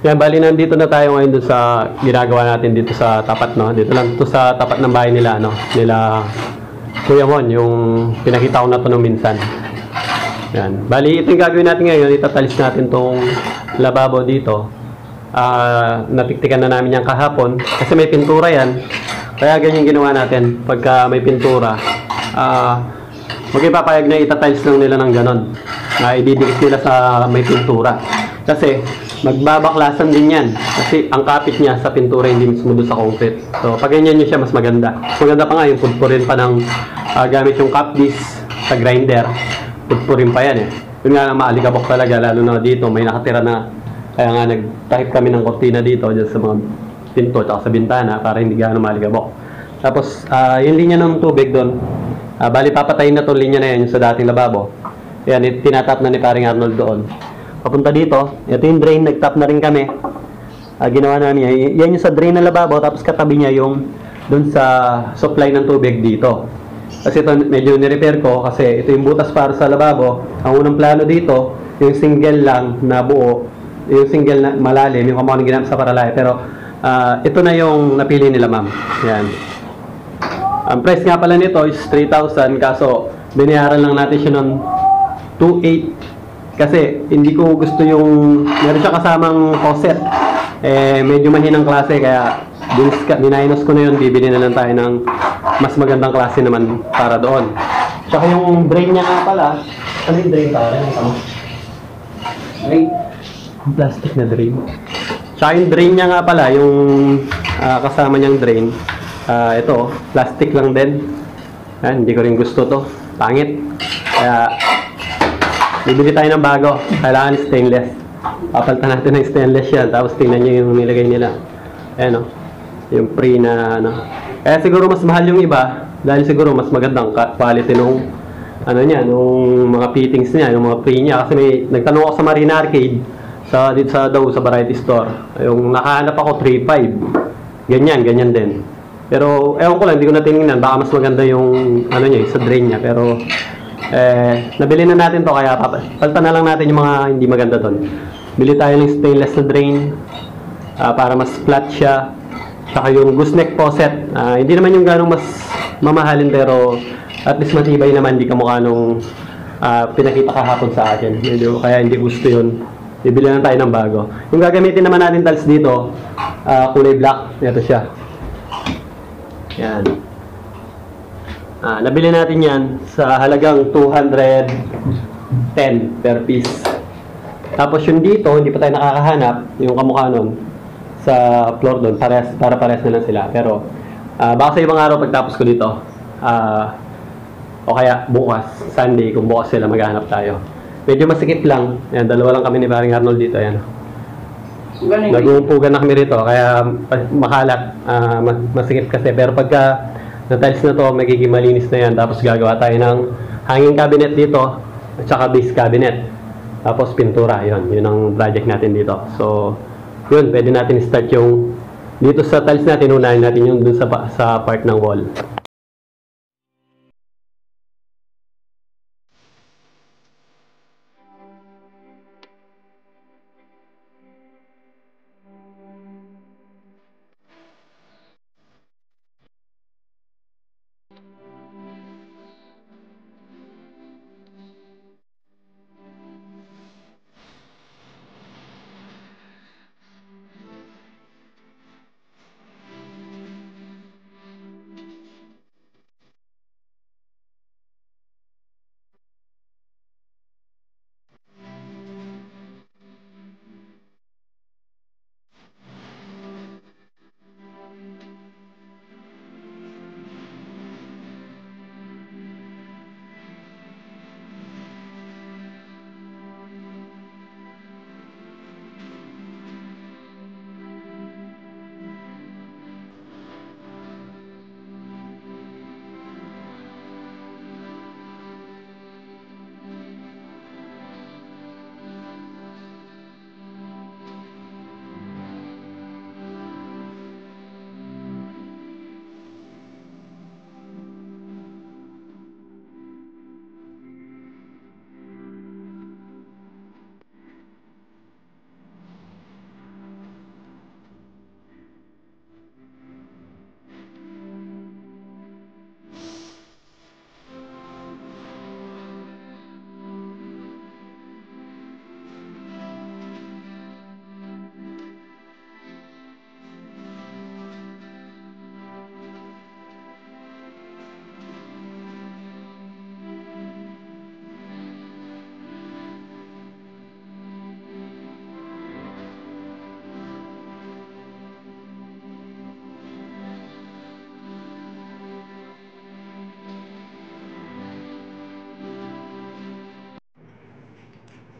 Yan, bali nandito na tayo ngayon dun sa ginagawa natin dito sa tapat, no? Dito lang to sa tapat ng bahay nila, no? Nila Kuya Mon, yung pinakita ko na to nung minsan. Yan. Bali, ito yung gagawin natin ngayon. Itatalis natin tong lababo dito. Natiktikan na namin yan kahapon kasi may pintura yan. Kaya ganyan ginawa natin. Pagka may pintura, magpapayag na itatiles lang nila ng ganon. Ididikit nila sa may pintura. Kasi magbabaklasan din yan. Kasi ang kapit niya sa pintura hindi mismo doon sa concrete. So pag ganyan nyo siya, mas maganda. Mas maganda pa nga yung pudpurin pa ng gamit yung cap disc sa grinder. Pudpurin pa yan eh. Yun nga lang maalikabok talaga, lalo na dito may nakatira na. Kaya nga nagtahip kami ng kortina dito dyan sa mga pinto at sa bintana para hindi gano'ng maalikabok. Tapos yung linya ng tubig doon, bali papatayin na itong linya na yan yung sa dating lababo. Yan, tinatap na ni paring Arnold doon. Papunta dito, ito yung drain, nagtap na rin kami. Ginawa namin yan yung sa drain ng lababo, tapos katabi niya yung doon sa supply ng tubig dito. Kasi ito medyo nirepair ko kasi ito yung butas para sa lababo. Ang unang plano dito, yung single lang na buo, yung single na malalim, yung kamuha ng ginamit sa paralaya. Pero ito na yung napili nila, ma'am. Yan. Ang price nga pala nito is 3,000, kaso binayaran lang natin siya ng 2,800. Kasi hindi ko gusto yung meron siya kasamang faucet. Medyo mahinang klase kaya dinainos ko na yun, bibili na lang tayo ng mas magandang klase naman para doon. Tsaka yung drain niya nga pala, ano yung drain para? Drain? Plastic na drain. Tsaka yung drain niya nga pala, yung kasama niyang drain, ito, plastic lang din. Hindi ko rin gusto to. Pangit. Kaya bibili tayo ng bago. Kailangan stainless. Papalitan natin ng stainless yan. Tapos tingnan nyo yung nilagay nila. Ayan o. Yung pre na ano. Kaya siguro mas mahal yung iba. Dahil siguro mas magandang quality nung ano niya, nung mga fittings niya, yung mga pre niya. Kasi may nagtanong ako sa Marina Arcade dito sa Variety Store. Yung nakahanap ako 3.5. Ganyan din. Pero ewan ko lang, hindi ko na tinignan. Baka mas maganda yung ano niya, sa drain niya. Pero nabili na natin to kaya palitan na lang natin yung mga hindi maganda doon. Bili tayo ng stainless na drain para mas flat siya. Saka yung gooseneck faucet, hindi naman yung ganong mas mamahalin pero at least matibay naman, hindi kamukha nung pinakita kahapon sa akin. Medyo, kaya hindi gusto yun. Bibili na tayo ng bago. Yung gagamitin naman natin tiles dito, kulay black. Ito siya. Yan. Nabili natin yan sa halagang 210 per piece. Tapos yung dito, hindi pa tayo nakakahanap yung kamukha nun sa floor doon, para parehas na lang sila. Pero baka sa ibang araw pagtapos ko dito, o kaya bukas, Sunday, kung bukas sila maghahanap tayo. Medyo masikip lang. Ayan, dalawa lang kami ni paring Arnold dito. Ayan. Nag-uumpugan na kami rito, kaya makalat, masikip kasi. Pero pagka na-tiles na to, magiging malinis na yan. Tapos gagawa tayo ng hanging cabinet dito, at saka base cabinet. Tapos pintura, yun ang project natin dito. So, yun, pwede natin start yung dito sa tiles natin, unahin natin yung dun sa part ng wall.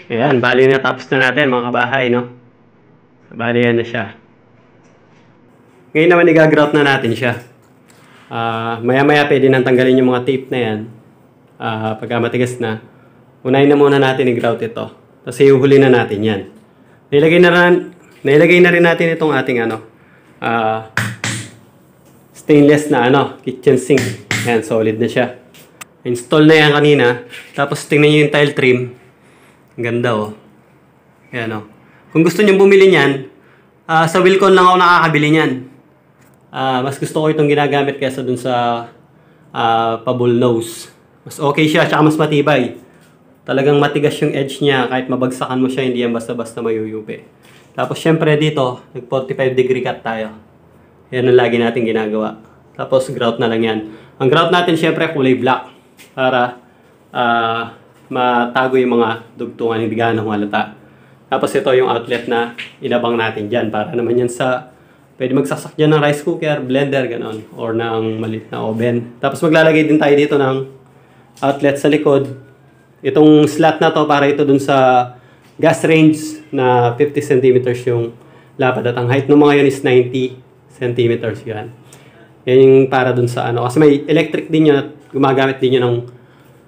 Ayan, bali natapos na natin mga kabahay, no? Bali yan na siya. Ngayon naman i-grout na natin siya. Maya-maya pwede nang tanggalin yung mga tape na yan. Pagka matigas na, unahin na muna natin i-grout ito. Tapos iuhuli na natin yan. Nailagay na rin natin itong ating stainless na kitchen sink. Ayan, solid na siya. Install na yan kanina. Tapos tingnan nyo yung tile trim. Ang ganda oh. Ayan oh. Kung gusto nyo bumili niyan, sa Wilcon lang ako nakakabili niyan. Mas gusto ko itong ginagamit kaysa dun sa pa-bull nose. Mas okay siya, tsaka mas matibay. Talagang matigas yung edge niya. Kahit mabagsakan mo siya, hindi yan basta-basta mayuyupi. Tapos syempre dito, nag 45 degree cut tayo. Yan ang lagi natin ginagawa. Tapos grout na lang yan. Ang grout natin syempre kulay black. Para matago yung mga dugtungan, hindi ganang halata. Tapos ito yung outlet na inabang natin dyan. Para naman yan sa, pwede magsasak dyan ng rice cooker, blender, ganon. Or ng maliit na oven. Tapos maglalagay din tayo dito ng outlet sa likod. Itong slot na to para ito dun sa gas range na 50 cm yung lapad. At ang height ng mga yun is 90 cm yan. Yan yung para dun sa kasi may electric din yun at gumagamit din yun ng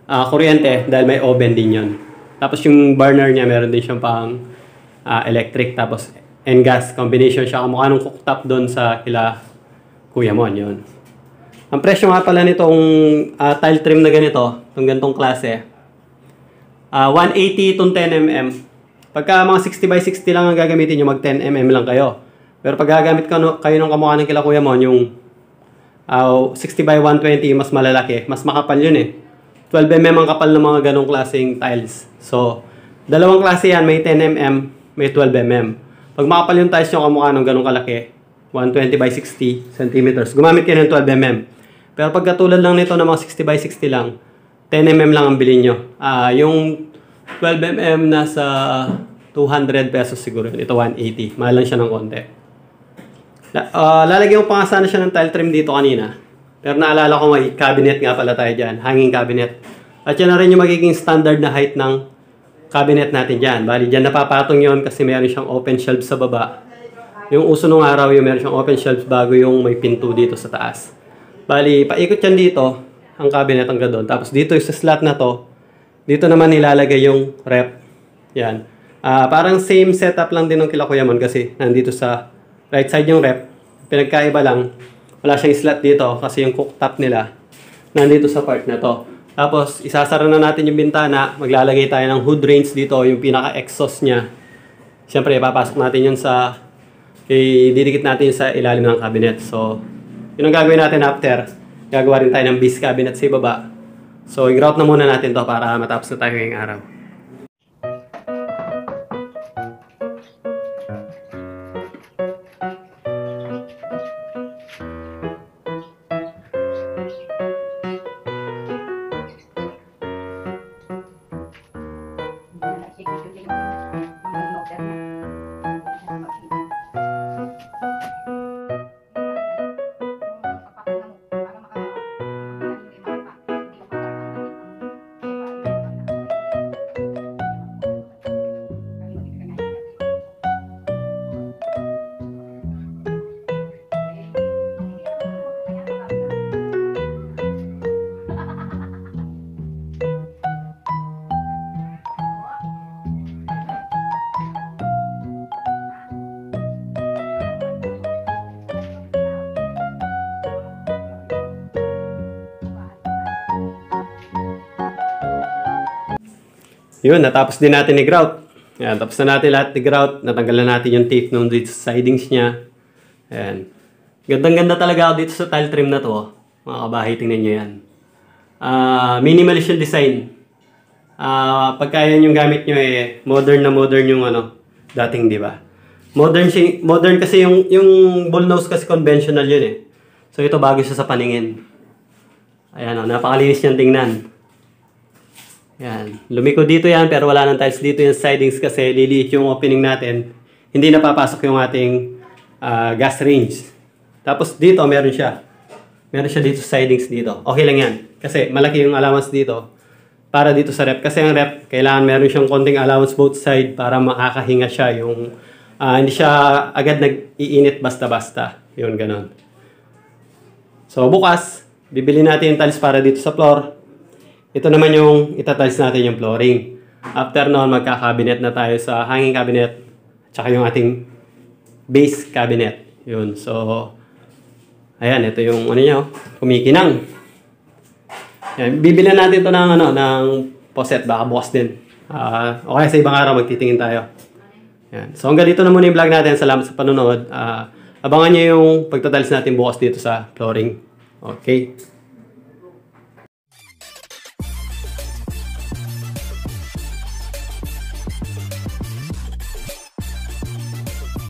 kuryente dahil may oven din yun. Tapos yung burner niya meron din siyang pang electric tapos and gas combination siya. Kamukha nung cooktop doon sa kila Kuya Mon yun. Ang presyo nga pala nitong tile trim na ganito, itong ganitong klase, 180 itong 10mm. Pagka mga 60 by 60 lang ang gagamitin nyo, mag 10mm lang kayo. Pero pag gagamit kayo ng kamukha ng kila Kuya Mon, yung 60 by 120 mas malalaki, mas makapal yun eh. 12mm ang kapal ng mga ganong klaseng tiles. So, dalawang klase yan, may 10mm, may 12mm. Pag makapal yung tiles yung kamukha ng ganong kalaki, 120 by 60 cm, gumamit kayo ng 12mm. Pero pag katulad lang nito ng mga 60 by 60 lang, 10mm lang ang bilhin nyo. Yung 12mm nasa 200 pesos siguro. Ito 180. Mahal lang siya ng konti. Lalagyan ko pa nga sana siya ng tile trim dito kanina. Pero naalala ko may cabinet nga pala tayo dyan. Hanging cabinet. At yan na rin yung magiging standard na height ng cabinet natin dyan. Bali dyan napapatong yon kasi meron siyang open shelves sa baba. Yung uso nung araw yung meron siyang open shelves bago yung may pinto dito sa taas. Bali paikot yan dito. Ang cabinet hanggang doon. Tapos dito sa slot na to, dito naman nilalagay yung rep. Yan. Parang same setup lang din ng kila Kuya Mon kasi nandito sa right side yung rep. Pinagkaiba lang, wala siyang slot dito kasi yung cooktop nila nandito sa part na to. Tapos isasara na natin yung bintana, maglalagay tayo ng hood range dito, yung pinaka-exhaust niya. Siyempre, ipapasok natin yun sa, didikit natin sa ilalim ng cabinet. So, yun ang gagawin natin after. Gagawa rin tayo ng base cabinet sa ibaba. So, i-grout na muna natin to para matapos na tayo ngayong araw. Yun, natapos din natin i-grout. Ayan, tapos na natin lahat i-grout. Natanggal na natin yung tape nung dito sa sidings niya. Ayan. Gandang-ganda talaga ako dito sa tile trim na to. Mga kabahay, tingnan nyo yan. Minimalist yung design. Pagka yan yung gamit nyo modern na modern yung dating, di ba? Modern kasi yung bull nose kasi conventional yun eh. So ito bago siya sa paningin. Ayan napakalinis niyang tingnan. Yan. Lumiko dito yan pero wala nang tiles dito yung sidings kasi liliit yung opening natin. Hindi napapasok yung ating gas range. Tapos dito meron siya. Meron siya dito sa sidings dito. Okay lang yan. Kasi malaki yung allowance dito. para dito sa rep. Kasi ang rep, kailangan meron siyang konting allowance both side para makakahinga siya. Yung, hindi siya agad nag-iinit basta-basta. Yun, ganon. So, bukas, bibili natin yung tiles para dito sa floor. Ito naman yung itatiles natin yung flooring. After noon, magkakabinet na tayo sa hanging cabinet. Tsaka yung ating base cabinet. Yun. So, ayan, ito yung ano niya, kumikinang. Yan, bibilan natin to ng ng poset, baka bukas din. Okay, sa ibang araw magtitingin tayo. Yan. So hanggang dito na muna yung vlog natin. Salamat sa panonood. Abangan niyo yung pagtatiles natin bukas dito sa flooring. Okay.